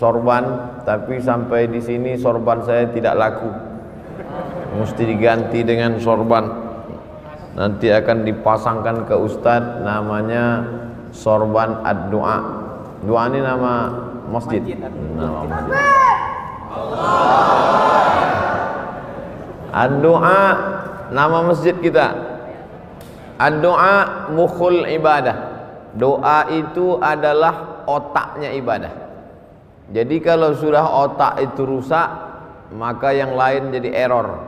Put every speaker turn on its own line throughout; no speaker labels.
sorban, tapi sampai di sini sorban saya tidak laku. Mesti diganti dengan sorban. Nanti akan dipasangkan ke Ustadz, namanya sorban ad-du'a. Doa ini nama masjid. Nama masjid. Ad-du'a nama masjid kita. Ad-du'a mukhul ibadah. Doa itu adalah otaknya ibadah. Jadi kalau sudah otak itu rusak, maka yang lain jadi error.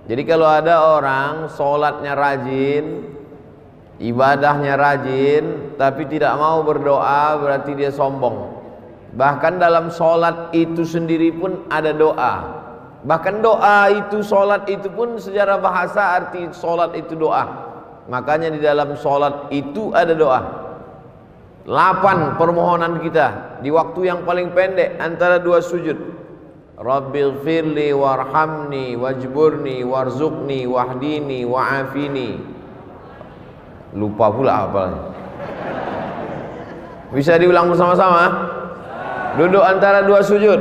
Jadi kalau ada orang sholatnya rajin, ibadahnya rajin, tapi tidak mau berdoa, berarti dia sombong. Bahkan dalam sholat itu sendiri pun ada doa. Bahkan doa itu, sholat itu pun secara bahasa arti sholat itu doa. Makanya di dalam sholat itu ada doa. 8 permohonan kita di waktu yang paling pendek antara 2 sujud. Rabbighfirli warhamni wajburni warzuqni wahdini wa'afini. Lupa pula apalagi. Bisa diulang bersama-sama? Duduk antara 2 sujud.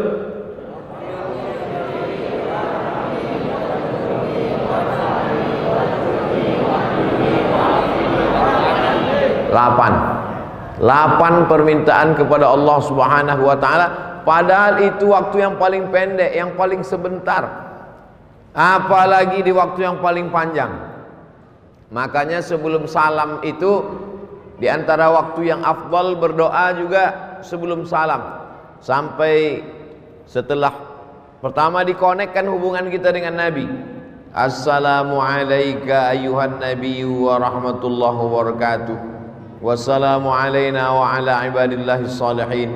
Delapan permintaan kepada Allah Subhanahu wa ta'ala. Padahal itu waktu yang paling pendek, yang paling sebentar, apalagi di waktu yang paling panjang. Makanya sebelum salam itu, di antara waktu yang afdal berdoa juga sebelum salam. Sampai setelah pertama dikonekkan hubungan kita dengan Nabi. Assalamu alayka ayyuhan nabiyyu wa rahmatullahi wa barakatuh. Wassalamu alayna wa ala ibadillahi salihin.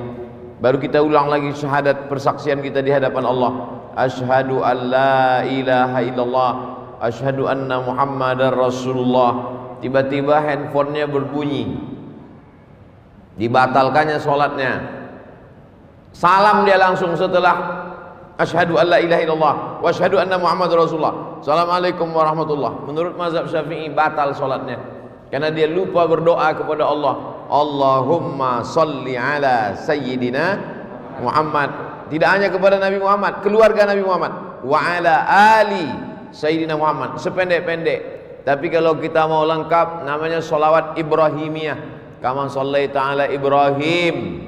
Baru kita ulang lagi syahadat persaksian kita di hadapan Allah. Asyhadu an la ilaha illallah, asyhadu anna muhammadar rasulullah. Tiba-tiba handphonenya berbunyi, dibatalkannya sholatnya. Salam dia langsung setelah asyhadu an la ilaha illallah wa asyhadu anna muhammadar rasulullah. Assalamualaikum warahmatullah. Menurut mazhab Syafi'i batal sholatnya, karena dia lupa berdoa kepada Allah. Allahumma salli ala sayyidina Muhammad. Tidak hanya kepada Nabi Muhammad, keluarga Nabi Muhammad, wa ala ali sayyidina Muhammad, sependek-pendek. Tapi kalau kita mau lengkap, namanya sholawat Ibrahimiyah. Kama sallaita ala Ibrahim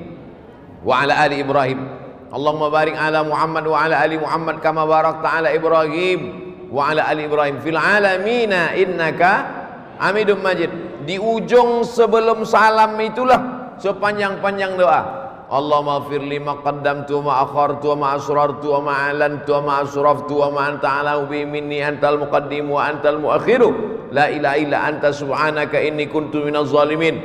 wa ala ali Ibrahim. Allahumma barik ala Muhammad wa ala ali Muhammad kama barakta ala Ibrahim wa ala ali Ibrahim fil alamina innaka Hamidum Majid. Di ujung sebelum salam itulah sepanjang-panjang doa. Allahumma firli ma qaddamtu wa ma akhartu wa ma asrartu wa ma alantu wa ma asraftu wa ma anta ala bi minni antal muqaddim wa antal muakhiru la ilaha illa anta subhanaka inni kuntu minaz zalimin.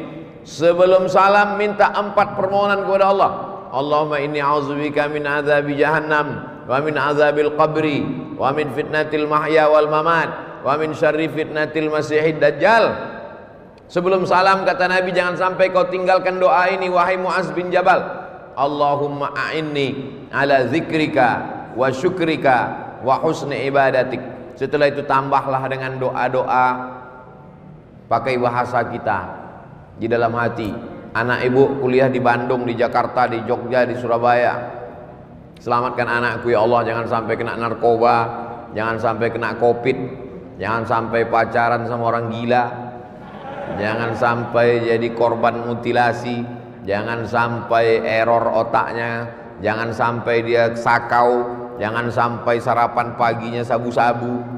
Sebelum salam minta 4 permohonan kepada Allah. Allahumma inni a'udzubika min azabi jahannam wa min azabil qabri wa min fitnatil mahya wal mamat wa min syarri fitnatil masihid dajjal. Sebelum salam kata Nabi, jangan sampai kau tinggalkan doa ini wahai Mu'az bin Jabal. Allahumma a'inni ala zikrika wa syukrika wa husni ibadatik. Setelah itu tambahlah dengan doa-doa pakai bahasa kita di dalam hati. Anak ibu kuliah di Bandung, di Jakarta, di Jogja, di Surabaya. Selamatkan anakku ya Allah, jangan sampai kena narkoba, jangan sampai kena covid, jangan sampai pacaran sama orang gila, jangan sampai jadi korban mutilasi, jangan sampai error otaknya, jangan sampai dia sakau, jangan sampai sarapan paginya sabu-sabu.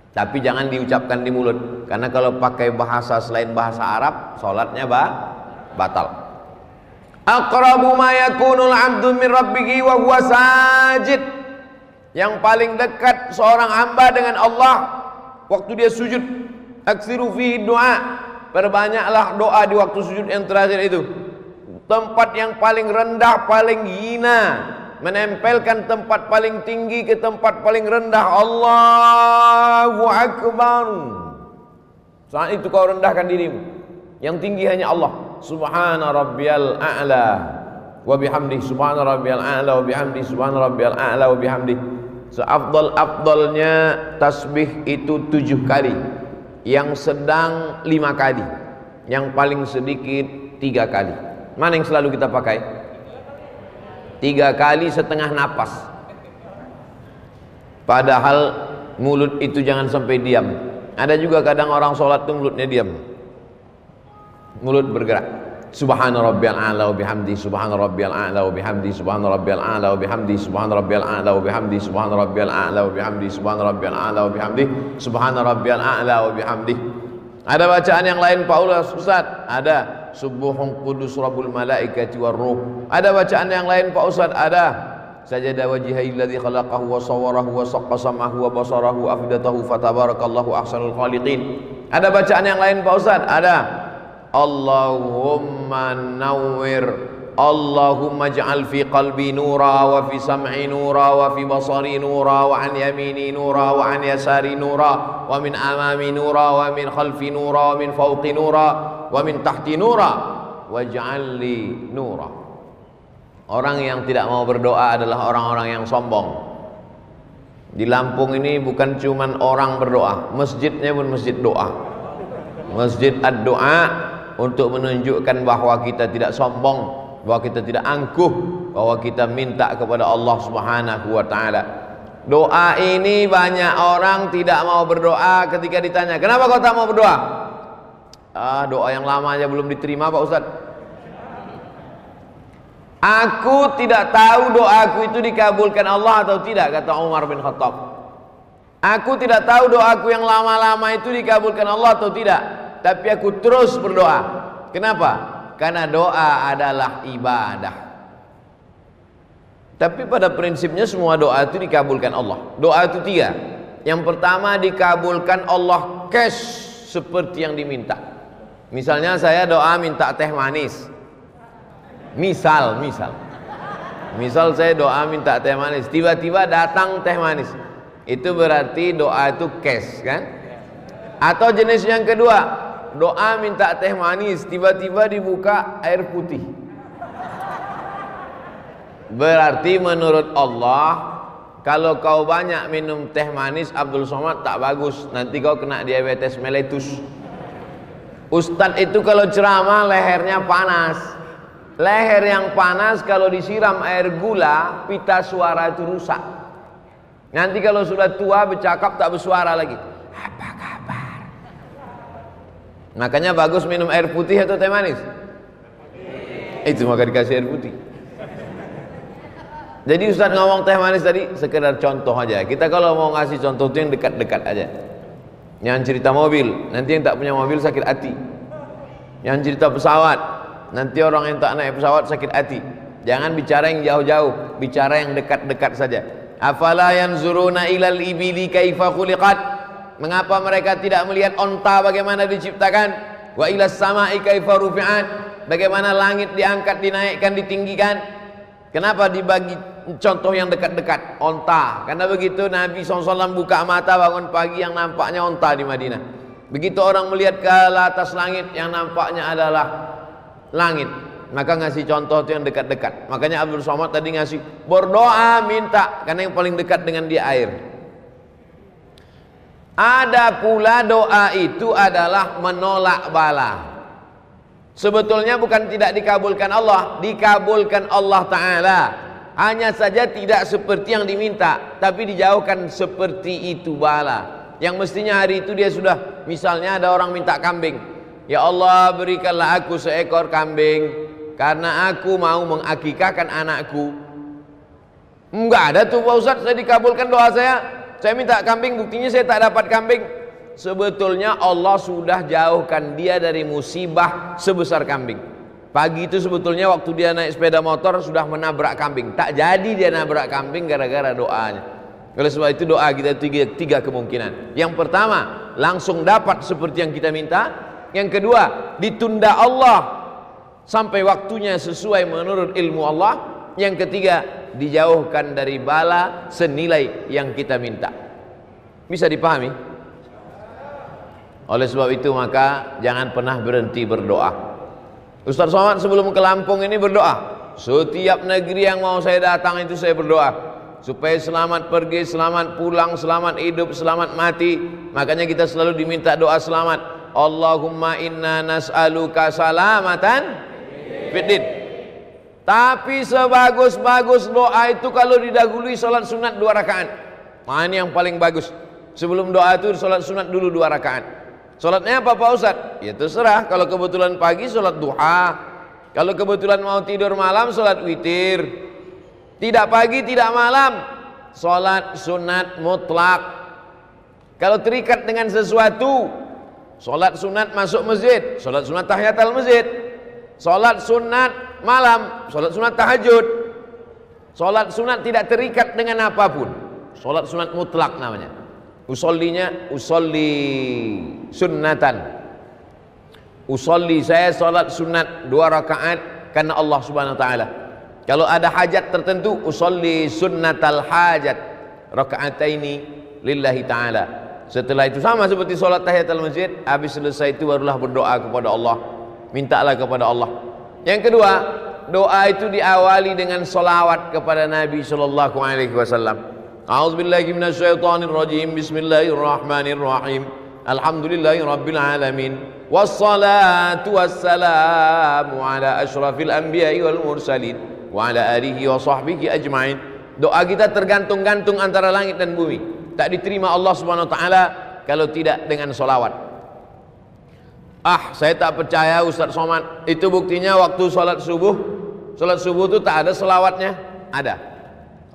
Tapi jangan diucapkan di mulut, karena kalau pakai bahasa selain bahasa Arab, sholatnya batal. Aqrabu ma yakunul 'abdu min rabbih wa huwa sajid. Yang paling dekat seorang hamba dengan Allah waktu dia sujud. Aksiru fihi doa. Perbanyaklah doa di waktu sujud yang terakhir itu. Tempat yang paling rendah, paling hina, menempelkan tempat paling tinggi ke tempat paling rendah. Allahu Akbar. Saat itu kau rendahkan dirimu. Yang tinggi hanya Allah. Subhana rabbiyal a'la wa bihamdi. Subhana rabbiyal a'la wa bihamdi. Subhana rabbiyal a'la wa bihamdi. Seafdal-afdalnya tasbih itu 7 kali, yang sedang 5 kali, yang paling sedikit 3 kali. Mana yang selalu kita pakai? 3 kali setengah napas. Padahal mulut itu jangan sampai diam. Ada juga kadang orang sholat itu mulutnya diam, mulut bergerak. Subhana rabbiyal a'la wa bihamdi, subhana rabbiyal a'la wa bihamdi, subhana rabbiyal a'la wa bihamdi, subhana rabbiyal a'la wa bihamdi, subhana rabbiyal a'la wa bihamdi, subhana rabbiyal a'la wa bihamdi, subhana rabbiyal a'la wa bihamdi. Ada bacaan yang lain Pak Ustaz? Ada. Subuhun qudus rabbul malaikati war ruh. Ada bacaan yang lain Pak Ustaz? Ada. Sajada wajhihil ladzi khalaqahu wa sawwarahu wa saqqa sam'ahu wa basarahu afidatahu fatabarakallahu ahsanul khaliqin. Ada bacaan yang lain Pak Ustaz? Ada. Allahumma nawwir, Allahumma ij'al fi qalbi nura wa fi sam'i nura wa fi basari nura wa an yamini nura wa an yasari nura wa min amami nura wa min khalfi nura wa min fawqi nura wa min tahti nura waj'al li nura. Orang yang tidak mau berdoa adalah orang-orang yang sombong. Di Lampung ini bukan cuman orang berdoa, masjidnya pun masjid doa. Masjid ad-doa untuk menunjukkan bahwa kita tidak sombong, bahwa kita tidak angkuh, bahwa kita minta kepada Allah Subhanahu wa taala. Doa ini banyak orang tidak mau berdoa ketika ditanya, "Kenapa kau tak mau berdoa?" Doa yang lama aja belum diterima Pak Ustaz. Aku tidak tahu doaku itu dikabulkan Allah atau tidak, kata Umar bin Khattab. Aku tidak tahu doaku yang lama-lama itu dikabulkan Allah atau tidak, tapi aku terus berdoa. Kenapa? Karena doa adalah ibadah. Tapi pada prinsipnya semua doa itu dikabulkan Allah. Doa itu 3. Yang pertama dikabulkan Allah cash seperti yang diminta. Misalnya saya doa minta teh manis. Misal saya doa minta teh manis, tiba-tiba datang teh manis. Itu berarti doa itu cash kan? Atau jenis yang kedua, doa minta teh manis, tiba-tiba dibuka air putih. Berarti menurut Allah, kalau kau banyak minum teh manis Abdul Somad tak bagus, nanti kau kena diabetes meletus. Ustadz itu kalau ceramah lehernya panas. Leher yang panas kalau disiram air gula, pita suara itu rusak. Nanti kalau sudah tua bercakap tak bersuara lagi. Apa kabar? Makanya bagus minum air putih atau teh manis? Itu maka dikasih air putih. Jadi Ustaz ngomong teh manis tadi sekedar contoh aja. Kita kalau mau ngasih contoh itu yang dekat-dekat aja. Yang cerita mobil, nanti yang tak punya mobil sakit hati. Yang cerita pesawat, nanti orang yang tak naik pesawat sakit hati. Jangan bicara yang jauh-jauh, bicara yang dekat-dekat saja. Afala yanzuruna ilal ibili kaifa khuliqat? Mengapa mereka tidak melihat onta bagaimana diciptakan? Wa ilas sama'i kaifa rufi'at? Bagaimana langit diangkat, dinaikkan, ditinggikan? Kenapa dibagi contoh yang dekat-dekat? Onta. Karena begitu Nabi SAW buka mata bangun pagi yang nampaknya onta di Madinah. Begitu orang melihat ke atas langit yang nampaknya adalah langit, maka ngasih contoh itu yang dekat-dekat. Makanya Abdul Somad tadi ngasih berdoa minta, karena yang paling dekat dengan dia air. Ada pula doa itu adalah menolak bala. Sebetulnya bukan tidak dikabulkan Allah, dikabulkan Allah Ta'ala. Hanya saja tidak seperti yang diminta, tapi dijauhkan seperti itu bala. Yang mestinya hari itu dia sudah, misalnya ada orang minta kambing. Ya Allah berikanlah aku seekor kambing karena aku mau mengakikahkan anakku. Enggak ada tuh Pak Ustadz, saya dikabulkan doa saya minta kambing, buktinya saya tak dapat kambing. Sebetulnya Allah sudah jauhkan dia dari musibah sebesar kambing. Pagi itu sebetulnya waktu dia naik sepeda motor sudah menabrak kambing. Tak jadi dia nabrak kambing gara-gara doanya. Oleh sebab itu doa kita tiga kemungkinan. Yang pertama langsung dapat seperti yang kita minta. Yang kedua ditunda Allah sampai waktunya sesuai menurut ilmu Allah. Yang ketiga dijauhkan dari bala senilai yang kita minta. Bisa dipahami? Oleh sebab itu maka jangan pernah berhenti berdoa. Ustaz Somad sebelum ke Lampung ini berdoa. Setiap negeri yang mau saya datang itu saya berdoa supaya selamat pergi, selamat pulang, selamat hidup, selamat mati. Makanya kita selalu diminta doa selamat. Allahumma inna nas'aluka salamatan fiddin. Tapi sebagus-bagus doa itu kalau didahului sholat sunat 2 rakaat. Nah, ini yang paling bagus. Sebelum doa itu sholat sunat dulu 2 rakaat. Sholatnya apa Pak Ustadz? Ya terserah. Kalau kebetulan pagi sholat duha. Kalau kebetulan mau tidur malam sholat witir. Tidak pagi tidak malam sholat sunat mutlak. Kalau terikat dengan sesuatu, sholat sunat masuk masjid, sholat sunat tahiyatul masjid, sholat sunat malam, sholat sunat tahajud. Sholat sunat tidak terikat dengan apapun. Sholat sunat mutlak namanya. Usollinya usolli sunnatan. Usolli, saya sholat sunat 2 rakaat karena Allah subhanahu wa ta'ala. Kalau ada hajat tertentu, usolli sunnatal hajat rakaataini lillahi ta'ala. Setelah itu sama seperti sholat tahiyatul masjid. Habis selesai itu barulah berdoa kepada Allah, mintalah kepada Allah. Yang kedua, doa itu diawali dengan salawat kepada Nabi sallallahu alaihi wasallam. A'udzubillahi minasyaitonir rajim. Bismillahirrahmanirrahim. Alhamdulillahirabbil alamin. Wassalatu wassalamu ala asyrafil anbiya'i wal mursalin wa ala alihi wa sahbihi ajma'in. Doa kita tergantung-gantung antara langit dan bumi. Tak diterima Allah Subhanahu wa taala kalau tidak dengan salawat. Saya tak percaya Ustaz Somad. Itu buktinya waktu sholat subuh. Sholat subuh itu tak ada selawatnya. Ada.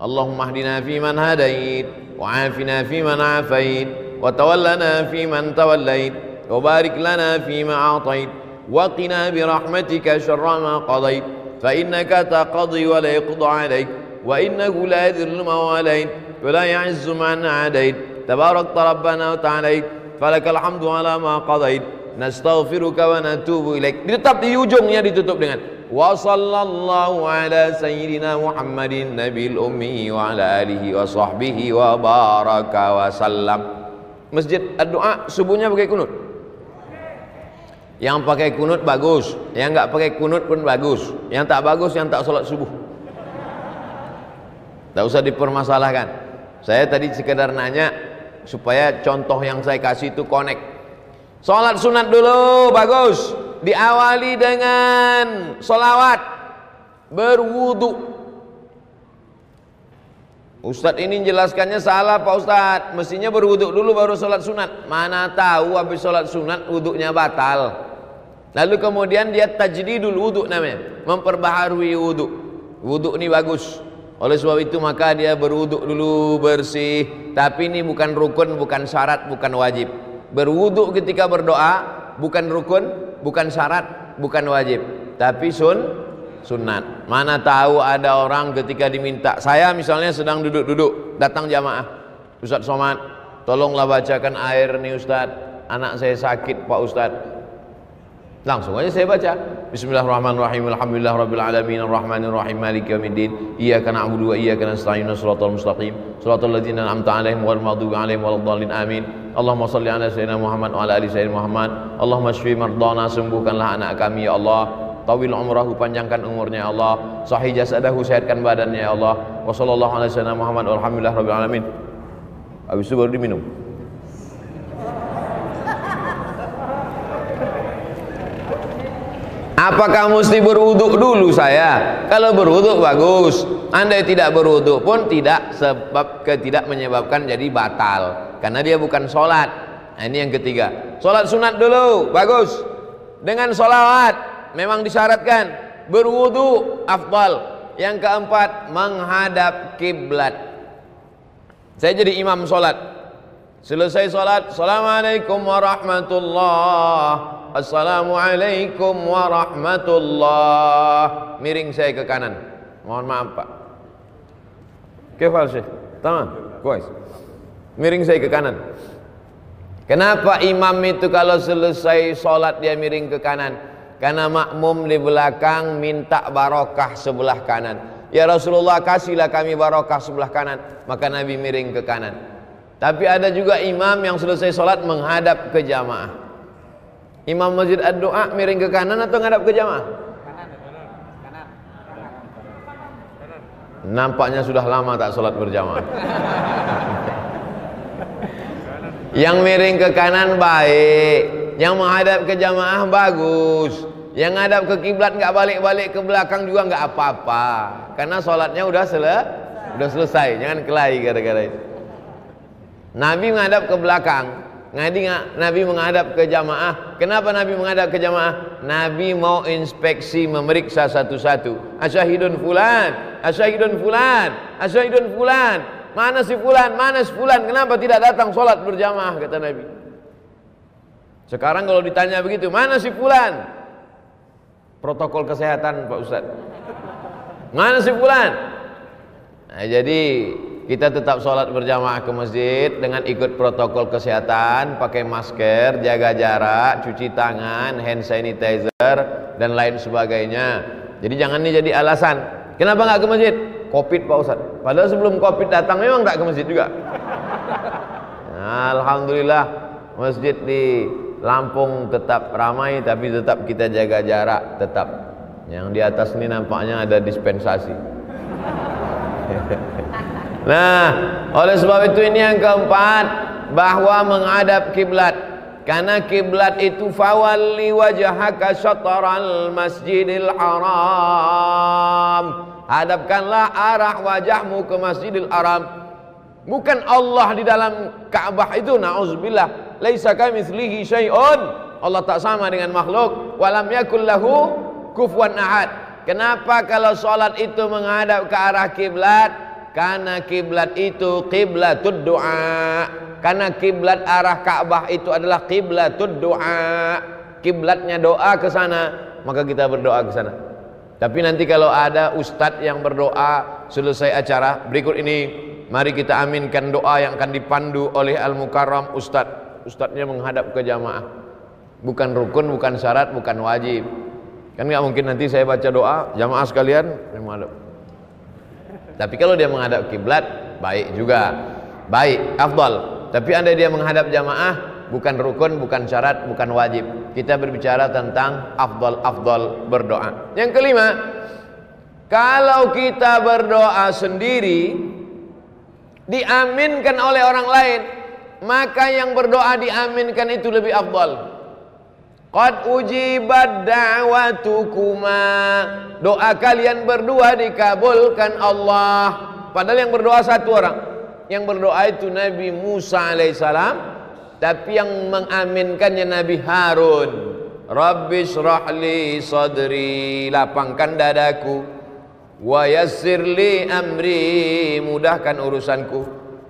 Allahumma hdina fi man hadait, wa afina fi man afait, wa tawallana fi man tawallait, wa barik lana fi ma atait, wa qina bi rahmatika syarra ma qadait, fa innaka taqdi wa la yuqda alaik, wa innahu la yadhillu man walait, wa la ya'izzu man adait, tabarakta rabbana wa ta'alait, falakal hamdu ala ma qadait, nastaghfiruka wa natubu ilaik. Tetap di ujungnya ditutup dengan wa sallallahu ala sayyidina Muhammadin nabil ummi wa ala alihi wa sahbihi wa baraka wa sallam. Masjid doa subuhnya pakai kunut. Yang pakai kunut bagus, yang enggak pakai kunut pun bagus. Yang tak bagus yang tak salat subuh. Tak usah dipermasalahkan. Saya tadi sekedar nanya supaya contoh yang saya kasih itu connect. Sholat sunat dulu, bagus. Diawali dengan sholawat. Berwudu. Ustadz ini jelaskannya salah Pak Ustadz. Mestinya berwudu dulu baru sholat sunat. Mana tahu habis sholat sunat wudunya batal. Lalu kemudian dia tajdidul wudu namanya. Memperbaharui wudu. Wudu ini bagus. Oleh sebab itu maka dia berwudu dulu bersih. Tapi ini bukan rukun, bukan syarat, bukan wajib. Berwudu ketika berdoa bukan rukun, bukan syarat, bukan wajib, tapi sunat. Mana tahu ada orang ketika diminta, saya misalnya sedang duduk-duduk, datang jamaah, Ustaz Somad, tolonglah bacakan air nih Ustaz, anak saya sakit Pak Ustaz. Langsung aja saya baca. Bismillahirrahmanirrahim. Alhamdulillahirabbil alamin arrahmanirrahim maliki yaumiddin. Iyyaka na'budu wa iyyaka nasta'in. Shiratal mustaqim. Shiratal ladzina an'amta 'alaihim ghairil maghdubi 'alaihim waladdallin. Amin. Allahumma shalli ala sayyidina Muhammad wa ala ali sayyidina Muhammad. Allahumma shfi mardana, sembuhkanlah anak kami ya Allah. Tawil umrahu, panjangkan umurnya ya Allah. Sahih jasadahu, sehatkan badannya ya Allah. Wa sallallahu ala sayyidina Muhammad walhamdulillahirabbil alamin. Habis itu baru diminum. Apakah mesti berwuduk dulu saya? Kalau berwuduk bagus. Andai tidak berwuduk pun tidak, sebab tidak menyebabkan jadi batal. Karena dia bukan sholat. Nah, ini yang ketiga. Sholat sunat dulu, bagus. Dengan sholawat, memang disyaratkan. Berwuduk, afdal. Yang keempat, menghadap kiblat. Saya jadi imam sholat. Selesai sholat, assalamualaikum warahmatullahi. Assalamualaikum warahmatullah. Miring saya ke kanan. Mohon maaf Pak. Kefal Syekh? Tamam? Kuais. Miring saya ke kanan. Kenapa imam itu kalau selesai sholat dia miring ke kanan? Karena makmum di belakang minta barokah sebelah kanan. Ya Rasulullah, kasihlah kami barokah sebelah kanan. Maka Nabi miring ke kanan. Tapi ada juga imam yang selesai sholat menghadap ke jamaah. Imam Masjid Ad-Doa miring ke kanan atau ngadap ke jamaah? Kanan. Nampaknya sudah lama tak sholat berjamaah. Yang miring ke kanan baik, yang menghadap ke jamaah bagus. Yang ngadap ke kiblat nggak balik-balik ke belakang juga nggak apa-apa, karena sholatnya udah selesai. Jangan kelahi gara-gara itu. Nabi menghadap ke belakang, Nabi menghadap ke jamaah. Kenapa Nabi menghadap ke jamaah? Nabi mau inspeksi, memeriksa satu-satu. Asyahidun fulan, asyahidun fulan, asyahidun fulan. Mana si fulan, mana si fulan? Kenapa tidak datang sholat berjamaah, kata Nabi. Sekarang kalau ditanya begitu, mana si fulan? Protokol kesehatan Pak Ustadz. Mana si fulan? Nah, jadi kita tetap sholat berjamaah ke masjid dengan ikut protokol kesehatan, pakai masker, jaga jarak, cuci tangan, hand sanitizer, dan lain sebagainya. Jadi jangan ini jadi alasan. Kenapa nggak ke masjid? Covid Pak Ustadz. Padahal sebelum Covid datang memang nggak ke masjid juga. Nah, alhamdulillah masjid di Lampung tetap ramai, tapi tetap kita jaga jarak, tetap. Yang di atas ini nampaknya ada dispensasi. Nah, oleh sebab itu ini yang keempat, bahwa menghadap kiblat. Karena kiblat itu fawalli wajhaka syatral masjidil haram. Hadapkanlah arah wajahmu ke Masjidil Haram. Bukan Allah di dalam Ka'bah itu, na'udzubillah. Laisa kamitslihi syai'un. Allah tak sama dengan makhluk. Walam yakul lahu kufuwan ahad. Kenapa kalau sholat itu menghadap ke arah kiblat? Karena kiblat itu qiblatud du'a. Karena kiblat arah Ka'bah itu adalah qiblatud du'a. Kiblatnya doa ke sana, maka kita berdoa ke sana. Tapi nanti kalau ada ustadz yang berdoa selesai acara, berikut ini mari kita aminkan doa yang akan dipandu oleh Al-Mukarram Ustadz. Ustadznya menghadap ke jamaah. Bukan rukun, bukan syarat, bukan wajib. Kan nggak mungkin nanti saya baca doa, jamaah sekalian menghadap. Tapi kalau dia menghadap kiblat, baik juga. Baik, afdal. Tapi andai dia menghadap jamaah, bukan rukun, bukan syarat, bukan wajib. Kita berbicara tentang afdal berdoa. Yang kelima, kalau kita berdoa sendiri diaminkan oleh orang lain, maka yang berdoa diaminkan itu lebih afdal. Qad ujibat da'watukuma. Doa kalian berdua dikabulkan Allah. Padahal yang berdoa satu orang. Yang berdoa itu Nabi Musa alaihissalam, tapi yang mengaminkannya Nabi Harun. Rabbi shrahli sadri, lapangkan dadaku. Wa yassirli amri, mudahkan urusanku.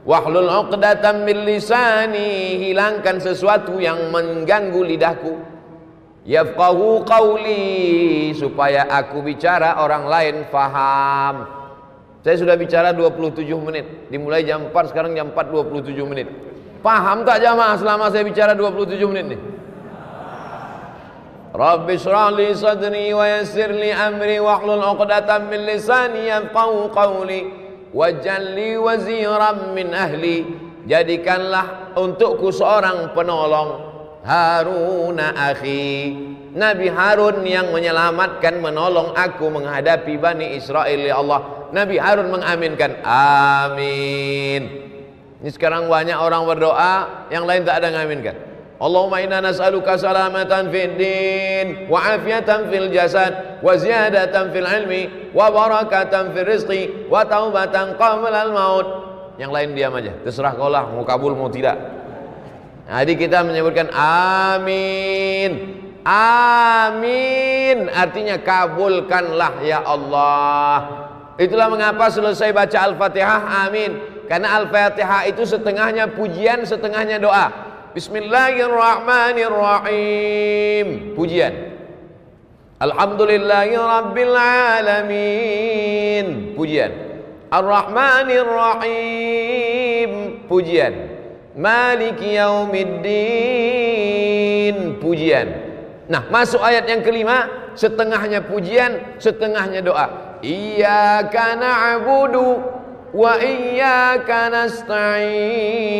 Wahlul 'uqdatam min lisani, hilangkan sesuatu yang mengganggu lidahku. Yafqahu qawli, supaya aku bicara orang lain faham. Saya sudah bicara 27 menit. Dimulai jam 4, sekarang jam 4 27 menit. Paham tak jamaah selama saya bicara 27 menit nih? Rabbi shrah li sadri wa yassir li amri wahlul 'uqdatam min lisani yafqahu qawli waj'al li waziran min ahli. Jadikanlah untukku seorang penolong, Haruna akhi, Nabi Harun yang menyelamatkan, menolong aku menghadapi Bani Israel, ya Allah. Nabi Harun mengaminkan, amin. Ini sekarang banyak orang berdoa, yang lain tak ada mengaminkan. Allahumma inna nas'aluka salamatan fid din wa afiatan fil jasad wa ziyadatan fil ilmi wa barakatan fil rizqi wa taubatan qabla al maut. Yang lain diam aja, terserah kau lah, mau kabul mau tidak. Jadi kita menyebutkan amin. Amin artinya kabulkanlah ya Allah. Itulah mengapa selesai baca Al-Fatihah amin. Karena Al-Fatihah itu setengahnya pujian, setengahnya doa. Bismillahirrahmanirrahim, pujian. Alhamdulillahi rabbil alamin, pujian. Ar-Rahmanirrahim, pujian. Maliki yaumiddin, pujian. Nah, masuk ayat yang kelima, setengahnya pujian, setengahnya doa. Iyyaka na'budu wa iyyaka nasta'in.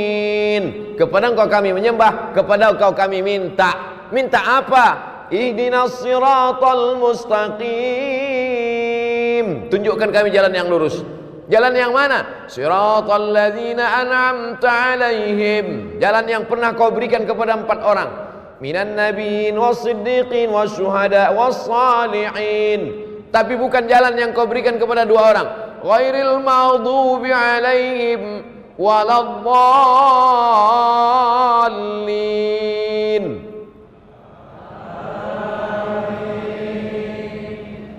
Kepada Engkau kami menyembah, kepada Engkau kami minta. Minta apa? Ihdinas siratal mustaqim. Tunjukkan kami jalan yang lurus. Jalan yang mana? Siratal ladzina an'amta alaihim. Jalan yang pernah kau berikan kepada 4 orang. minan nabiyyin was-siddiqin wasyuhada was-salihin. Tapi bukan jalan yang kau berikan kepada dua orang. Ghairil maghdubi alaihim waladdallin.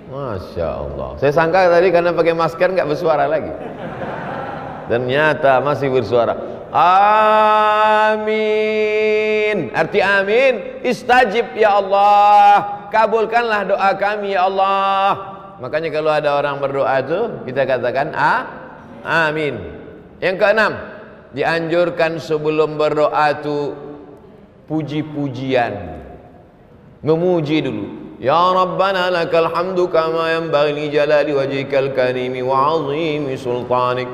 Masya Allah. Saya sangka tadi karena pakai masker nggak bersuara lagi. Ternyata masih bersuara. Amin. Arti amin, istajib ya Allah. Kabulkanlah doa kami ya Allah. Makanya kalau ada orang berdoa itu kita katakan amin. Yang keenam, dianjurkan sebelum berdoa itu puji-pujian. Memuji dulu. Ya Rabbana lakal hamdu kama yanbaghi li jalali wajhikal karimi wa 'azimi sultanik.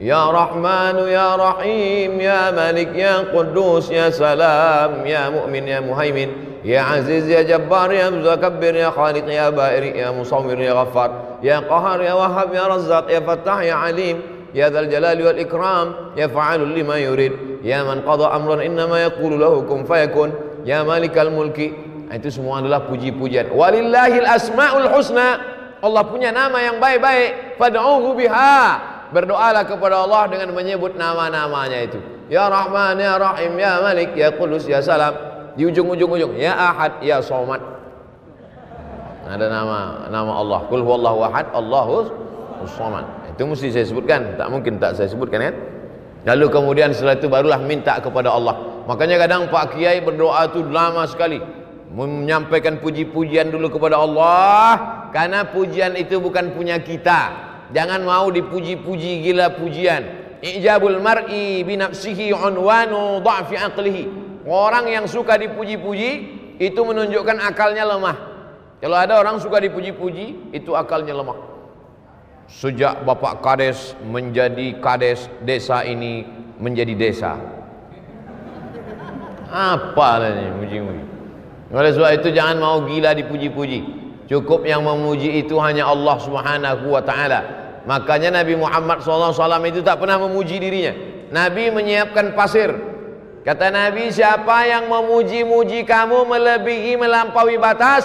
Ya Rahmanu ya Rahim ya Malik ya Quddus ya Salam ya Mu'min ya Muhaimin ya Aziz ya Jabbar ya Mutakabbir ya Khaliq ya Ba'iri ya Musawwir ya Ghaffar ya Qahar ya Wahhab ya Razzaq ya Fattah ya Alim ya Dzal Jalali wal Ikram ya Fa'alul lima yurid ya man qada amran innama yaqulu lahu kun fayakun ya Malikal Mulki. Itu semua adalah puji-pujian. Walillahil asmaul husna. Allah punya nama yang baik-baik. Fad'uhu biha. Berdoalah kepada Allah dengan menyebut nama-namanya itu. Ya Rahman, Ya Rahim, Ya Malik, Ya Qudus, Ya Salam. Di ujung-ujung Ya Ahad, Ya Somad. Ada nama Allah. Qul huwallahu ahad, Allahus samad. Itu mesti saya sebutkan. Tak mungkin tak saya sebutkan kan? Lalu kemudian setelah itu barulah minta kepada Allah. Makanya kadang Pak Kiai berdoa itu lama sekali. Menyampaikan puji-pujian dulu kepada Allah. Karena pujian itu bukan punya kita. Jangan mau dipuji-puji gila pujian. Ijabul mar'i binafsihi unwanu dha'fi aqlihi. Orang yang suka dipuji-puji itu menunjukkan akalnya lemah. Kalau ada orang suka dipuji-puji, itu akalnya lemah. Sejak Bapak Kades menjadi Kades, desa ini menjadi desa. Apa ini muji-muji? Oleh sebab itu jangan mau gila dipuji-puji. Cukup yang memuji itu hanya Allah Subhanahu wa ta'ala. Makanya Nabi Muhammad SAW itu tak pernah memuji dirinya. Nabi menyiapkan pasir. Kata Nabi, siapa yang memuji-muji kamu melebihi melampaui batas,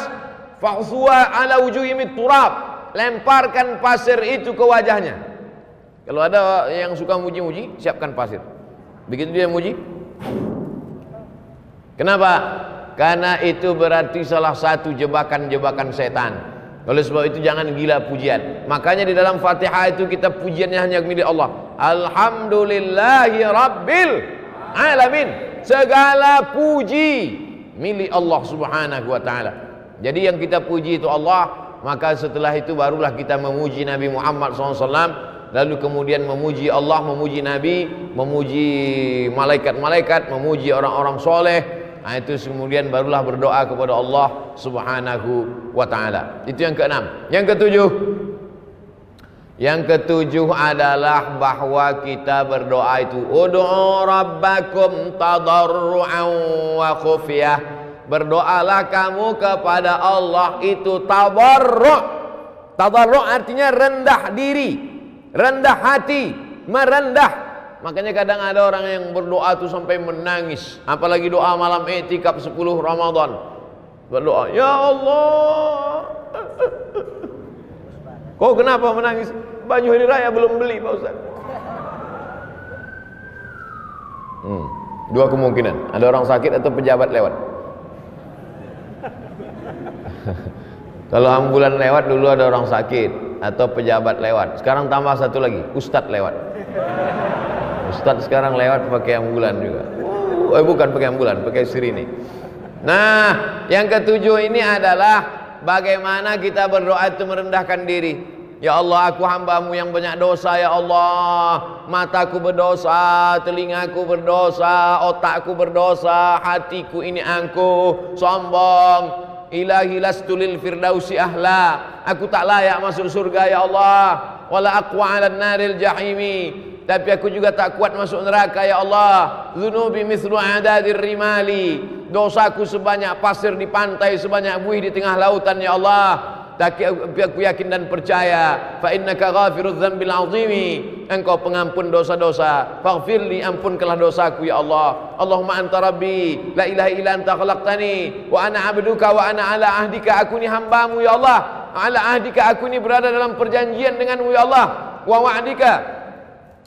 fa'suwa ala wujuhimit turab. Lemparkan pasir itu ke wajahnya. Kalau ada yang suka muji-muji, siapkan pasir. Begitu dia muji. Kenapa? Karena itu berarti salah satu jebakan-jebakan setan. Oleh sebab itu jangan gila pujian. Makanya di dalam Fatihah itu kita pujiannya hanya milik Allah. Alhamdulillahi Rabbil Alamin. Segala puji milik Allah Subhanahu wa ta'ala. Jadi yang kita puji itu Allah. Maka setelah itu barulah kita memuji Nabi Muhammad SAW. Lalu kemudian memuji Allah, memuji Nabi, memuji malaikat-malaikat, memuji orang-orang soleh. Nah, itu kemudian barulah berdoa kepada Allah Subhanahu wa ta'ala. Itu yang keenam. Yang ketujuh adalah bahwa kita berdoa itu ud'u rabbakum tadarru'an wa khufyah. Berdoalah kamu kepada Allah itu tadarru'. Tadarru' artinya rendah diri, rendah hati, merendah. Makanya kadang ada orang yang berdoa itu sampai menangis. Apalagi doa malam i'tikaf 10 Ramadan. Berdoa, ya Allah. Kau kenapa menangis? Baju hari raya belum beli Pak Ustaz. Dua kemungkinan. Ada orang sakit atau pejabat lewat. Kalau ambulan lewat dulu ada orang sakit atau pejabat lewat. Sekarang tambah satu lagi, ustadz lewat. Ustadz sekarang lewat pakai ambulan juga. Bukan pakai ambulan, pakai sirine. Nah, yang ketujuh ini adalah bagaimana kita berdoa itu merendahkan diri. Ya Allah, aku hambamu yang banyak dosa ya Allah. Mataku berdosa, telingaku berdosa, otakku berdosa, hatiku ini angkuh, sombong. Ilahi lastu lil firdausi ahla. Aku tak layak masuk surga ya Allah. Wala aqwa 'alan naril jahimi. Tapi aku juga tak kuat masuk neraka ya Allah. Dzunubi mithlu adadir rimali. Dosaku sebanyak pasir di pantai, sebanyak buih di tengah lautan ya Allah. Tapi aku yakin dan percaya, fa innaka ghafirudz dzambil azimi, engkau pengampun dosa-dosa. Faghfirli, ampunkanlah dosaku ya Allah. Allahumma anta rabbi, la ilaha illa anta khalaqtani wa ana 'abduka wa ana 'ala ahdika, aku ni hambamu ya Allah. 'Ala ahdika, aku ni berada dalam perjanjian denganmu ya Allah. Wa wa'dika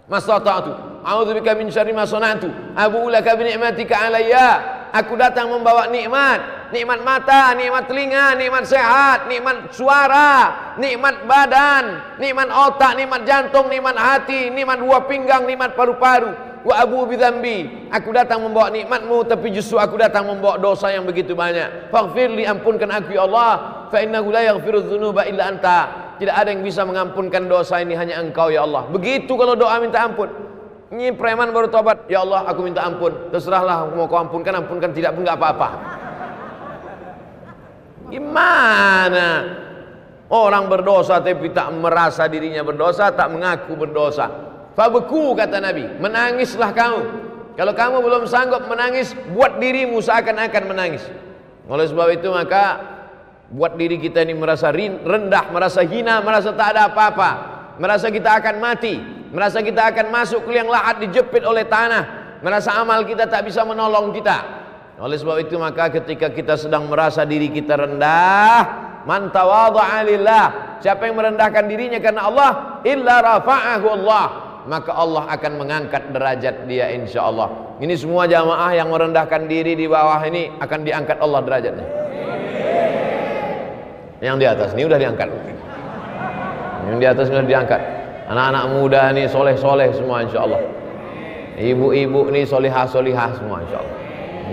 mastata'tu, a'udzubika min syarri ma sana'tu, abu'u laka bi ni'matika 'alayya. Aku datang membawa nikmat, nikmat mata, nikmat telinga, nikmat sehat, nikmat suara, nikmat badan, nikmat otak, nikmat jantung, nikmat hati, nikmat buah pinggang, nikmat paru-paru. Wa abu bidzambi, aku datang membawa nikmatmu, tapi justru aku datang membawa dosa yang begitu banyak. Faghfirli, ampunkan aku ya Allah. Fa innahu la yaghfiru dzunuba illa anta, tidak ada yang bisa mengampunkan dosa ini, hanya engkau ya Allah. Begitu kalau doa minta ampun. Ini preman baru tobat, ya Allah aku minta ampun, terserahlah mau kau ampunkan, ampunkan, tidak pun nggak apa-apa. Gimana orang berdosa tapi tak merasa dirinya berdosa, tak mengaku berdosa. Fabeku, kata Nabi, menangislah kamu. Kalau kamu belum sanggup menangis, buat dirimu seakan-akan menangis. Oleh sebab itu maka buat diri kita ini merasa rendah, merasa hina, merasa tak ada apa-apa, merasa kita akan mati, merasa kita akan masuk ke liang lahat dijepit oleh tanah, merasa amal kita tak bisa menolong kita. Oleh sebab itu maka ketika kita sedang merasa diri kita rendah, man tawadha'a lillah, siapa yang merendahkan dirinya karena Allah, illa rafa'ahu Allah, maka Allah akan mengangkat derajat dia insyaallah. Ini semua jamaah yang merendahkan diri di bawah ini akan diangkat Allah derajatnya. Yang di atas ini udah diangkat. Yang di atas sudah diangkat. Anak-anak muda nih soleh-soleh semua insyaallah. Ibu-ibu nih solihah-solihah semua insyaallah.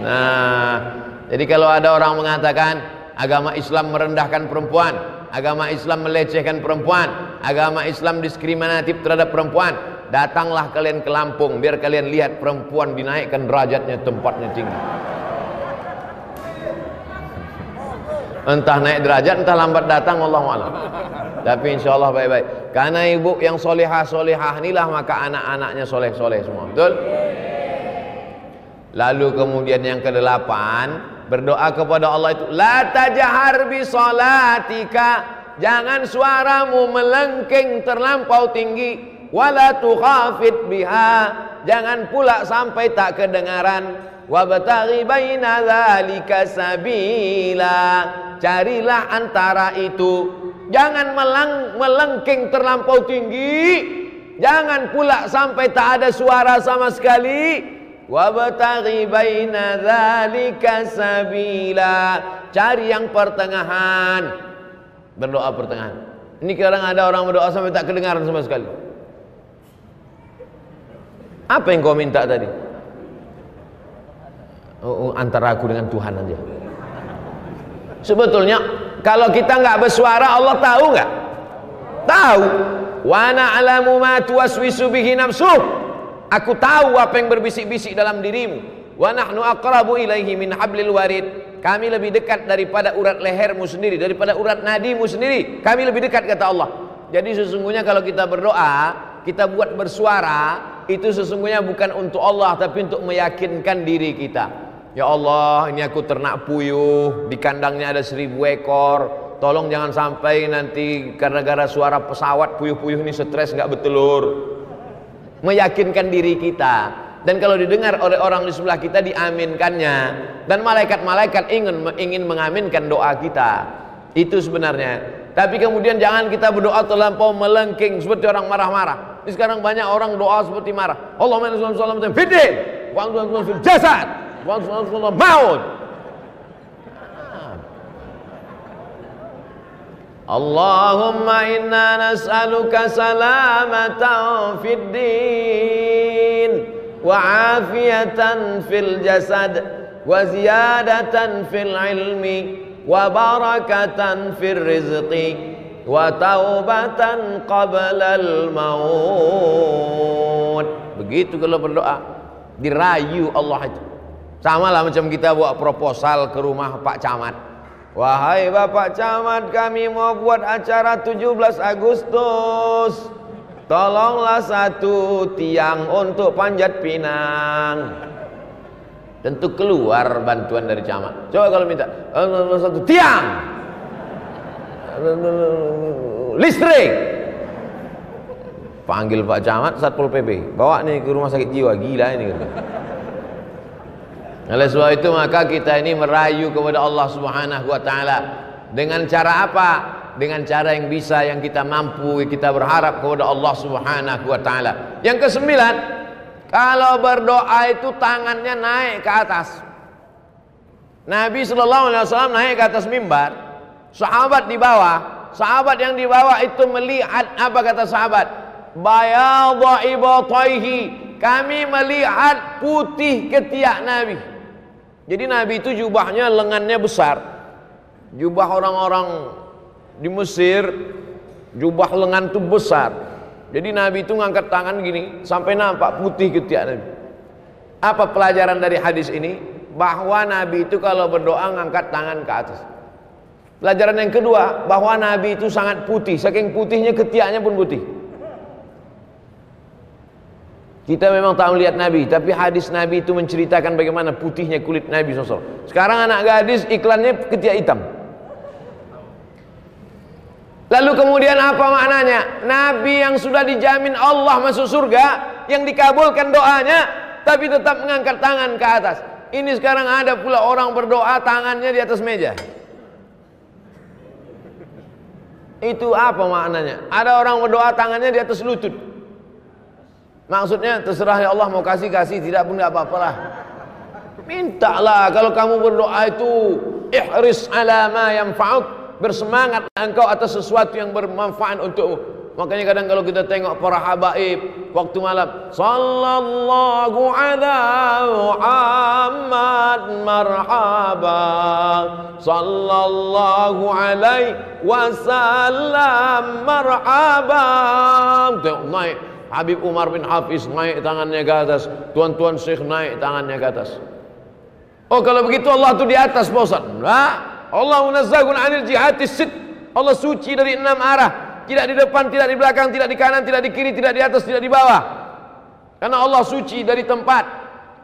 Nah, jadi kalau ada orang mengatakan agama Islam merendahkan perempuan, agama Islam melecehkan perempuan, agama Islam diskriminatif terhadap perempuan, datanglah kalian ke Lampung biar kalian lihat perempuan dinaikkan derajatnya, tempatnya tinggi. Entah naik derajat, entah lambat datang, wallahu a'lam. Tapi insya Allah baik-baik. Karena ibu yang solehah-solehah inilah maka anak-anaknya soleh-soleh semua. Betul? Lalu kemudian yang ke-8, berdoa kepada Allah itu, la tajhar bi salatika, jangan suaramu melengking terlampau tinggi, wala tukhafit biha, jangan pula sampai tak kedengaran, wabtaghi baina dzalika sabila, carilah antara itu. Jangan melengking terlampau tinggi, jangan pula sampai tak ada suara sama sekali. Wabtaghi baina dzalika sabila, cari yang pertengahan. Berdoa pertengahan. Ini kadang ada orang berdoa sampai tak kedengaran sama sekali. Apa yang kau minta tadi? Antara aku dengan Tuhan aja. Sebetulnya kalau kita nggak bersuara, Allah tahu nggak? Tahu. Wa na'lamu ma tuwaswisu bihi nafsuh. Aku tahu apa yang berbisik-bisik dalam dirimu. Wa nahnu aqrabu ilaihi min hablil warid. Kami lebih dekat daripada urat lehermu sendiri, daripada urat nadimu sendiri. Kami lebih dekat, kata Allah. Jadi sesungguhnya kalau kita berdoa, kita buat bersuara, itu sesungguhnya bukan untuk Allah, tapi untuk meyakinkan diri kita. Ya Allah, ini aku ternak puyuh, di kandangnya ada 1000 ekor. Tolong jangan sampai nanti gara-gara suara pesawat puyuh-puyuh ini stres nggak bertelur. Meyakinkan diri kita. Dan kalau didengar oleh orang di sebelah kita, diaminkannya. Dan malaikat-malaikat ingin mengaminkan doa kita. Itu sebenarnya. Tapi kemudian jangan kita berdoa terlampau melengking seperti orang marah-marah. Ini sekarang banyak orang doa seperti marah. Allahumma shalli ala Muhammad fiddin wa anta fil jasad wa anta maut. Allahumma inna nas'aluka salamatan fid din wa afiyatan fil jasad wa ziyadatan fil ilmi wa barakatan fil rizqi wa taubatan qabla al maut. Begitu kalau berdoa dirayu Allah itu. Sama lah macam kita buat proposal ke rumah Pak Camat. Wahai Bapak Camat, kami mau buat acara 17 Agustus. Tolonglah 1 tiang untuk Panjat Pinang. Tentu keluar bantuan dari camat. Coba kalau minta 1 tiang. listrik. Panggil Pak Camat, Satpol PP, bawa nih ke rumah sakit jiwa, gila ini. Oleh sebab itu maka kita ini merayu kepada Allah Subhanahu wa taala dengan cara apa? Dengan cara yang bisa, yang kita mampu, kita berharap kepada Allah Subhanahu wa taala. Yang kesembilan, kalau berdoa itu tangannya naik ke atas. Nabi sallallahu alaihi wasallam naik ke atas mimbar, sahabat di bawah. Sahabat yang di bawah itu melihat apa kata sahabat? Bayadha ibataihi, kami melihat putih ketiak Nabi. Jadi Nabi itu jubahnya lengannya besar. Jubah orang-orang di Mesir, jubah lengan itu besar. Jadi Nabi itu ngangkat tangan gini sampai nampak putih ketiak Nabi. Apa pelajaran dari hadis ini? Bahwa Nabi itu kalau berdoa ngangkat tangan ke atas. Pelajaran yang kedua, bahwa Nabi itu sangat putih, saking putihnya ketiaknya pun putih. Kita memang tak melihat Nabi, tapi hadis Nabi itu menceritakan bagaimana putihnya kulit Nabi SAW. Sekarang anak gadis iklannya ketiak hitam. Lalu kemudian apa maknanya? Nabi yang sudah dijamin Allah masuk surga, yang dikabulkan doanya, tapi tetap mengangkat tangan ke atas. Ini sekarang ada pula orang berdoa tangannya di atas meja. Itu apa maknanya? Ada orang berdoa tangannya di atas lutut. Maksudnya terserah ya Allah, mau kasih, tidak pun tidak apa-apalah. Mintalah, kalau kamu berdoa itu ihris ala ma yanfa'uk, bersemangat engkau atas sesuatu yang bermanfaat untukmu. Makanya kadang kalau kita tengok para habaib waktu malam, sallallahu ala Muhammad marhaba, sallallahu alaihi wasallam marhaba. Tengok naik Habib Umar bin Hafiz, naik tangannya ke atas. Tuan-tuan Syekh naik tangannya ke atas. Oh, kalau begitu Allah itu di atas, Pak Ustaz. Nah, Allah munazzahun 'anil jihatis sit. Allah suci dari 6 arah. Tidak di depan, tidak di belakang, tidak di kanan, tidak di kiri, tidak di atas, tidak di bawah. Karena Allah suci dari tempat.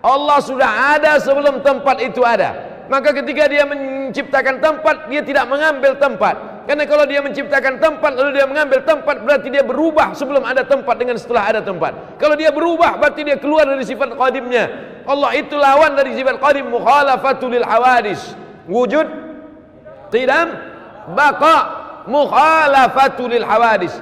Allah sudah ada sebelum tempat itu ada. Maka ketika dia menciptakan tempat, dia tidak mengambil tempat. Karena kalau dia menciptakan tempat lalu dia mengambil tempat, berarti dia berubah sebelum ada tempat dengan setelah ada tempat. Kalau dia berubah berarti dia keluar dari sifat qadimnya. Allah itu lawan dari sifat qadim, mukhalafatul lil hawadis. Wujud, qidam, baqa, mukhalafatul lil hawadis.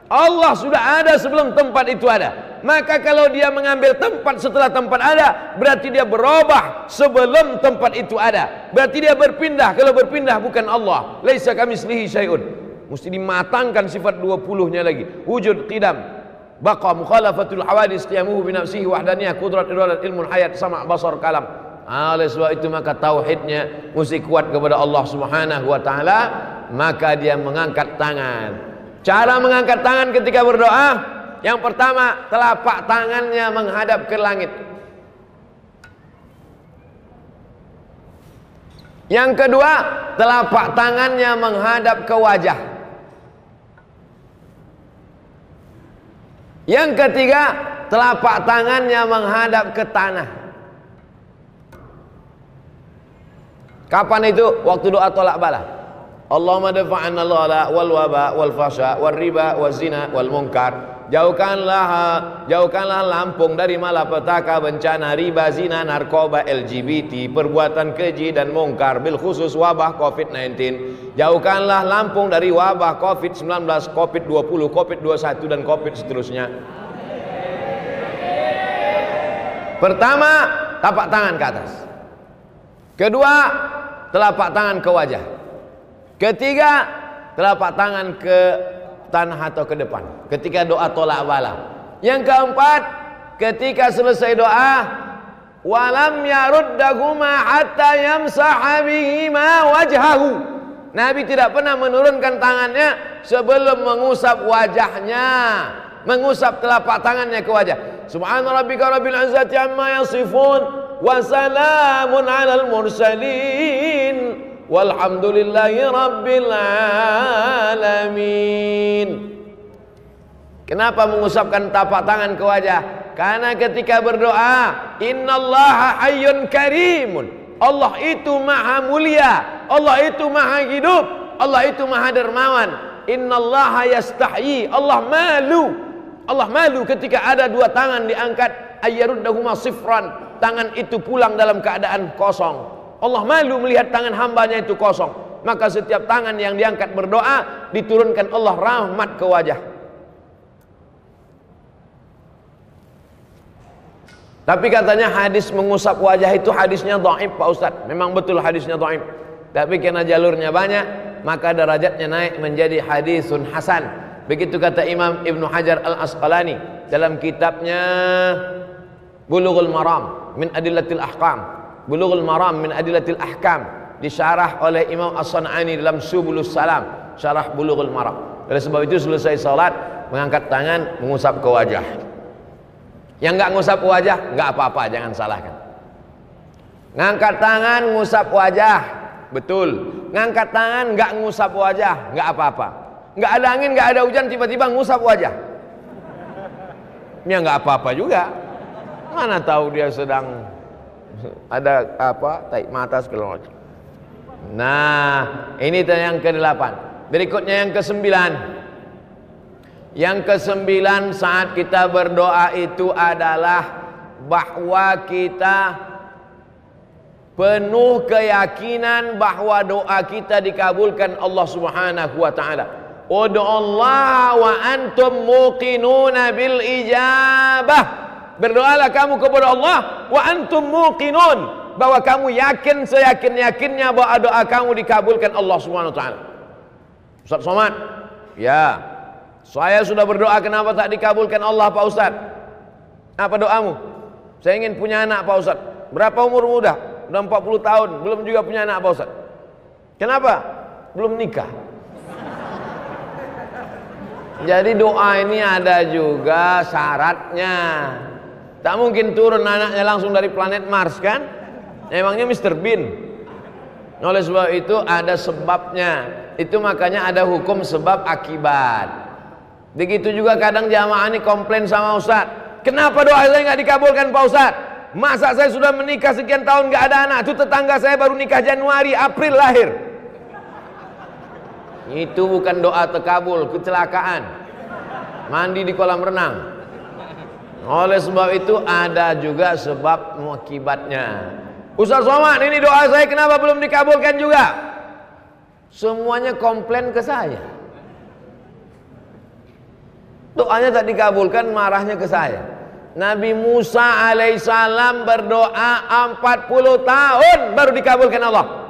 Allah sudah ada sebelum tempat itu ada. Maka kalau dia mengambil tempat setelah tempat ada, berarti dia berubah sebelum tempat itu ada. Berarti dia berpindah. Kalau berpindah bukan Allah. Laisa kamitslihi syai'un. Mesti dimatangkan sifat 20-nya lagi. Wujud, qidam, baqa, mukhalafatul hawadis, qiyamuhu bi nafsihi wahdaniyah, qudrat, iradat, ilmun, hayat, sama', basar, kalam. Oleh sebab itu maka tauhidnya mesti kuat kepada Allah Subhanahu wa taala, maka dia mengangkat tangan. Cara mengangkat tangan ketika berdoa, yang pertama, telapak tangannya menghadap ke langit. Yang kedua, telapak tangannya menghadap ke wajah. Yang ketiga, telapak tangannya menghadap ke tanah. Kapan itu? Waktu doa tolak bala. Allahumma dafa'anna al-ghala wal waba wal fasha wal riba wal zina wal munkar. Jauhkanlah Lampung dari malapetaka, bencana, riba, zina, narkoba, LGBT, perbuatan keji dan mungkar, bil khusus wabah COVID-19. Jauhkanlah Lampung dari wabah COVID-19, COVID-20, COVID-21 dan COVID seterusnya. Pertama, tapak tangan ke atas. Kedua, telapak tangan ke wajah. Ketiga, telapak tangan ke tanah atau ke depan ketika doa tolak bala. Yang keempat, ketika selesai doa, walam yaruddahuma hatta yamsaha bihima wajhahu. Nabi tidak pernah menurunkan tangannya sebelum mengusap wajahnya, mengusap telapak tangannya ke wajah. Subhana rabbika rabbil izzati amma yasifun wa salamun alal mursalin walhamdulillahi rabbil alamin. Kenapa mengusapkan tapak tangan ke wajah? Karena ketika berdoa, innallaha hayyun karimun, Allah itu maha mulia, Allah itu maha hidup, Allah itu maha dermawan. Innallaha yastahyi. Allah malu ketika ada dua tangan diangkat, ayyaruddahuma sifran, tangan itu pulang dalam keadaan kosong. Allah malu melihat tangan hambanya itu kosong. Maka setiap tangan yang diangkat berdoa, diturunkan Allah rahmat ke wajah. Tapi katanya hadis mengusap wajah itu hadisnya dhaif Pak Ustadz. Memang betul hadisnya dhaif. Tapi karena jalurnya banyak, maka derajatnya naik menjadi hadisun hasan. Begitu kata Imam Ibnu Hajar Al-Asqalani dalam kitabnya Bulughul Maram min Adillatil Ahkam. Bulughul Maram min Adillatil Ahkam, disyarah oleh Imam As-San'ani dalam Subulus Salam, syarah Bulughul Maram. Oleh sebab itu selesai salat, mengangkat tangan, mengusap ke wajah. Yang enggak ngusap wajah, enggak apa-apa, jangan salahkan. Ngangkat tangan, ngusap wajah, betul. Ngangkat tangan, enggak ngusap wajah, enggak apa-apa. Enggak ada angin, enggak ada hujan, tiba-tiba ngusap wajah. Ya enggak apa-apa juga. Mana tahu dia sedang ada apa, tarik mata segala macam. Nah, ini yang ke-8. Berikutnya yang ke-9. Yang ke-9 saat kita berdoa itu adalah bahwa kita penuh keyakinan bahwa doa kita dikabulkan Allah Subhanahu wa taala. Ud'ullaha wa antum muqinuna bil ijabah. Berdoalah kamu kepada Allah wa antum muqinun, bahwa kamu yakin seyakin-yakinnya bahwa doa kamu dikabulkan Allah Subhanahu wa taala. Ustaz Somad, ya. Saya sudah berdoa, kenapa tak dikabulkan Allah Pak Ustaz? Apa doamu? Saya ingin punya anak Pak Ustaz. Berapa umurmu udah? Udah 40 tahun, belum juga punya anak Pak Ustaz. Kenapa? Belum nikah. Jadi doa ini ada juga syaratnya. Tak mungkin turun anaknya langsung dari planet Mars kan? Emangnya Mr. Bean. Oleh sebab itu ada sebabnya. Itu makanya ada hukum sebab akibat. Begitu juga kadang jamaah ini komplain sama Ustaz, kenapa doa saya nggak dikabulkan Pak Ustaz? Masa saya sudah menikah sekian tahun nggak ada anak? Itu tetangga saya baru nikah Januari, April lahir. Itu bukan doa terkabul, kecelakaan. Mandi di kolam renang. Oleh sebab itu ada juga sebab akibatnya. Ustaz Somad, ini doa saya kenapa belum dikabulkan juga? Semuanya komplain ke saya. Doanya tak dikabulkan, marahnya ke saya. Nabi Musa alaihissalam berdoa 40 tahun baru dikabulkan Allah.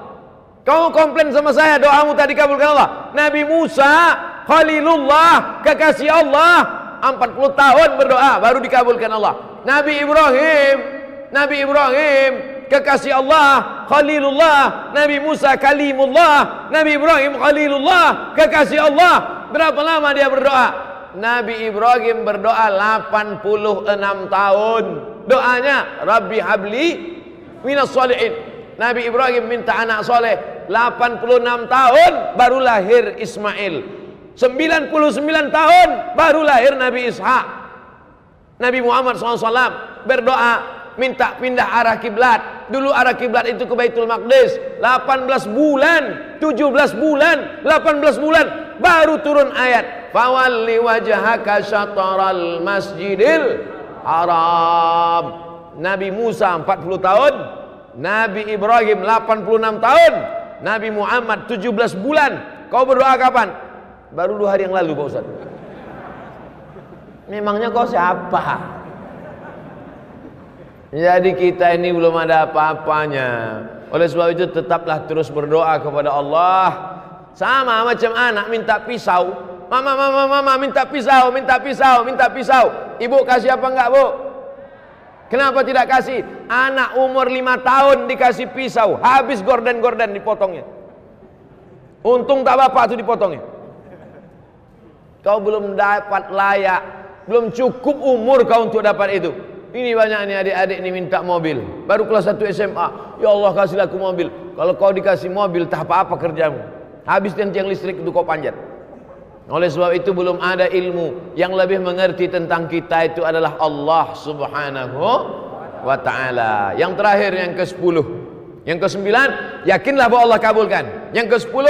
Kamu komplain sama saya, doamu tak dikabulkan Allah. Nabi Musa Khalilullah, kekasih Allah, 40 tahun berdoa baru dikabulkan Allah. Nabi Ibrahim kekasih Allah, Khalilullah. Nabi Musa Kalimullah. Nabi Ibrahim Khalilullah, kekasih Allah. Berapa lama dia berdoa? Nabi Ibrahim berdoa 86 tahun. Doanya Rabbi habli minas sholihin. Nabi Ibrahim minta anak soleh. 86 tahun baru lahir Ismail. 99 tahun baru lahir Nabi Ishak. Nabi Muhammad SAW berdoa minta pindah arah kiblat. Dulu arah kiblat itu ke Baitul Maqdis. 18 bulan, 17 bulan, 18 bulan baru turun ayat fawalli wajhaka syatral masjidil haram. Nabi Musa 40 tahun, Nabi Ibrahim 86 tahun, Nabi Muhammad 17 bulan. Kau berdoa kapan? Baru 2 hari yang lalu Pak Ustaz. Memangnya kau siapa? Jadi kita ini belum ada apa-apanya. Oleh sebab itu tetaplah terus berdoa kepada Allah. Sama macam anak minta pisau. Mama minta pisau, minta pisau, minta pisau. Ibu kasih apa enggak, Bu? Kenapa tidak kasih? Anak umur 5 tahun dikasih pisau, habis gorden-gorden dipotongnya. Untung tak bapak itu dipotongnya. Kau belum dapat layak, belum cukup umur kau untuk dapat itu. Ini banyak nih adik-adik ini minta mobil, baru kelas 1 SMA. Ya Allah kasihlah aku mobil. Kalau kau dikasih mobil tak apa-apa kerjamu. Habis tiang listrik itu kau panjat. Oleh sebab itu belum ada ilmu yang lebih mengerti tentang kita itu adalah Allah Subhanahu wa ta'ala. Yang terakhir yang ke-10. Yang ke-9, yakinlah bahwa Allah kabulkan. Yang ke-10,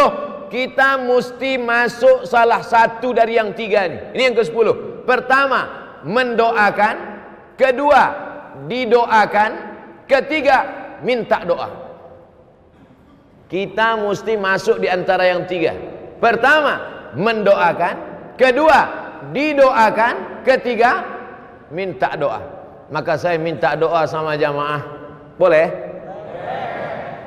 kita mesti masuk salah satu dari yang tiga ini. Ini yang ke-10. Pertama, mendoakan. Kedua, didoakan. Ketiga, minta doa. Kita mesti masuk di antara yang tiga. Pertama, mendoakan. Kedua, didoakan. Ketiga, minta doa. Maka saya minta doa sama jamaah. Boleh?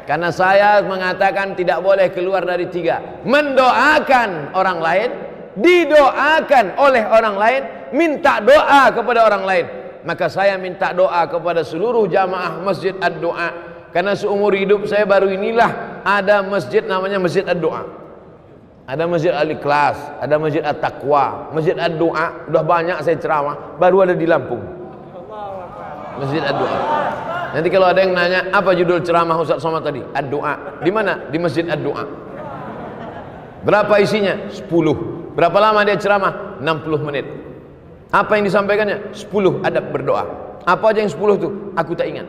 Karena saya mengatakan tidak boleh keluar dari tiga. Mendoakan orang lain, didoakan oleh orang lain, minta doa kepada orang lain. Maka saya minta doa kepada seluruh jamaah Masjid Ad-Du'a. Karena seumur hidup saya baru inilah ada masjid namanya Masjid Ad-Du'a. Ada Masjid Al-Ikhlas, ada Masjid At-Taqwa, Masjid Ad-Du'a. Udah banyak saya ceramah, baru ada di Lampung. Masjid Ad-Du'a. Nanti kalau ada yang nanya, apa judul ceramah Ustaz Somad tadi? Ad-Du'a. Di mana? Di Masjid Ad-Du'a. Berapa isinya? 10. Berapa lama dia ceramah? 60 menit. Apa yang disampaikannya? 10 adab berdoa. Apa aja yang 10 itu? Aku tak ingat.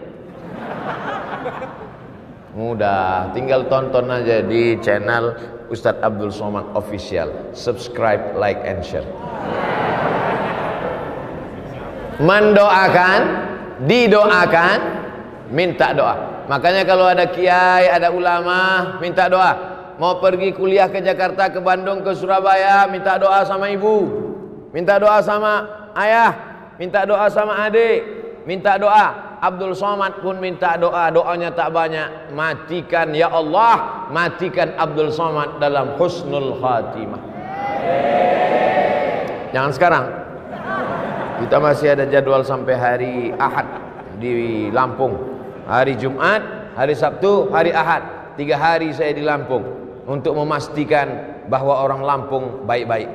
Mudah, tinggal tonton aja di channel Ustadz Abdul Somad Official. Subscribe, like, and share. Mendoakan, didoakan, minta doa. Makanya kalau ada kiai, ada ulama, minta doa. Mau pergi kuliah ke Jakarta, ke Bandung, ke Surabaya, minta doa sama ibu, minta doa sama ayah, minta doa sama adik, minta doa. Abdul Somad pun minta doa, doanya tak banyak. Matikan ya Allah, matikan Abdul Somad dalam husnul khatimah. Jangan sekarang. Kita masih ada jadwal sampai hari Ahad di Lampung. Hari Jumat, hari Sabtu, hari Ahad. 3 hari saya di Lampung untuk memastikan bahwa orang Lampung baik-baik.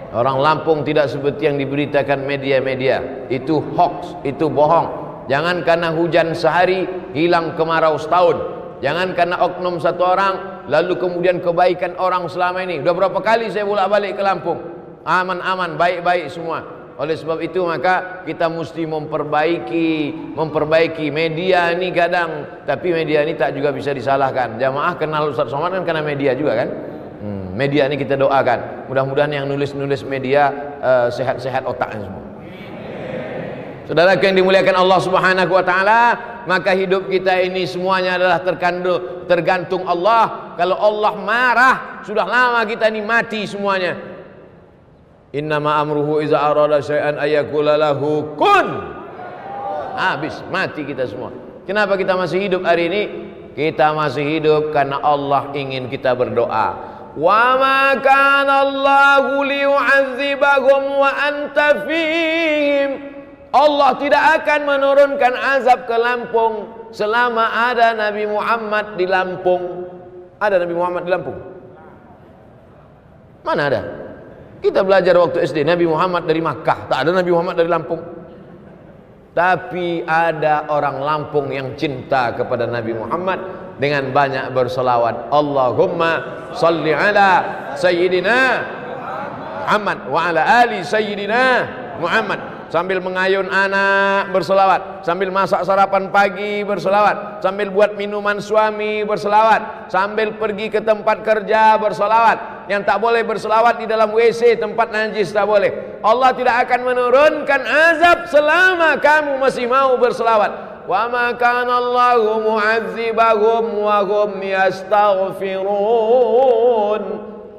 Orang Lampung tidak seperti yang diberitakan media-media. Itu hoax, itu bohong. Jangan karena hujan sehari hilang kemarau setahun. Jangan karena oknum satu orang lalu kemudian kebaikan orang selama ini. Sudah berapa kali saya bolak-balik ke Lampung, aman-aman, baik-baik semua. Oleh sebab itu maka kita mesti memperbaiki media ini kadang. Tapi media ini tak juga bisa disalahkan. Jamaah kenal Ustaz Somad kan karena media juga kan. Media ini kita doakan. Mudah-mudahan yang nulis-nulis media sehat-sehat otaknya semua. Saudara yang dimuliakan Allah Subhanahu wa taala, maka hidup kita ini semuanya adalah tergantung Allah. Kalau Allah marah, sudah lama kita ini mati semuanya. Innama amruhu iza arada syai'an ayyakula lahu kun. Habis, mati kita semua. Kenapa kita masih hidup hari ini? Kita masih hidup karena Allah ingin kita berdoa. Wa ma kana Allahu liyu'adzibahum wa anta fihim. Allah tidak akan menurunkan azab ke Lampung selama ada Nabi Muhammad di Lampung. Ada Nabi Muhammad di Lampung? Mana ada? Kita belajar waktu SD Nabi Muhammad dari Makkah, tak ada Nabi Muhammad dari Lampung. Tapi ada orang Lampung yang cinta kepada Nabi Muhammad dengan banyak berselawat. Allahumma salli ala Sayyidina Muhammad wa ala ali Sayyidina Muhammad. Sambil mengayun anak berselawat, sambil masak sarapan pagi berselawat, sambil buat minuman suami berselawat, sambil pergi ke tempat kerja berselawat. Yang tak boleh berselawat di dalam WC, tempat najis tak boleh. Allah tidak akan menurunkan azab selama kamu masih mau berselawat. Wa ma kana Allahu mu'adzibahum wa hum yastaghfirun.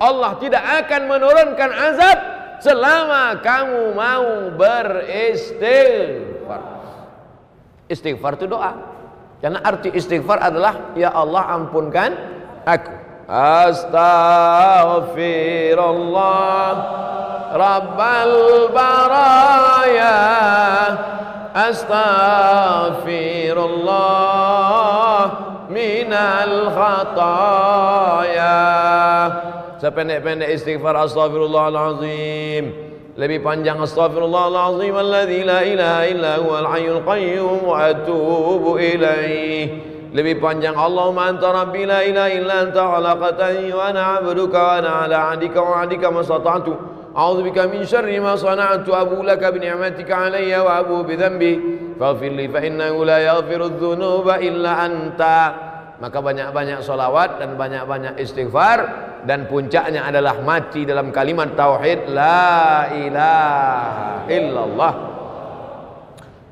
Allah tidak akan menurunkan azab selama kamu mau beristighfar. Istighfar itu doa. Karena arti istighfar adalah ya Allah ampunkan aku. Astaghfirullah Rabbal baraya. Astaghfirullah minal khataya. Sependek-pendek istighfar astaghfirullahalazim. Lebih panjang astaghfirullahalazim alladzi la ilaha illa huwal hayyul qayyum wa atubu ilaih. Lebih panjang Allahumma anta rabbi la ilaha illa anta khalaqtani wa ana 'abduka wa ana 'ala 'ahdika wa 'adika mastata'tu. A'udzubika min syarri ma sana'tu abu laka bi ni'matika 'alayya wa abu bi dhanbi faghfir li fa innahu la yaghfiru dzunuba illa anta. Maka banyak-banyak solawat dan banyak-banyak istighfar, dan puncaknya adalah mati dalam kalimat tauhid la ilaha illallah.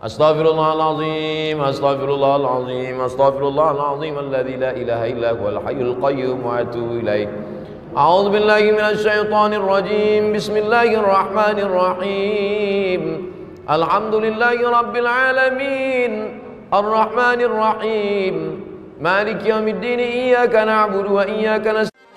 Astaghfirullahalazim, astaghfirullahalazim, astaghfirullahalazim alladzi la ilaha illa huwal hayyul qayyum wa atubu ilaih. A'udzu billahi minasy syaithanir rajim. Bismillahirrahmanirrahim. Alhamdulillahi rabbil alamin. Arrahmanir rahim. Maliki yaumiddin. Iyyaka na'budu wa iyyaka nasta'in.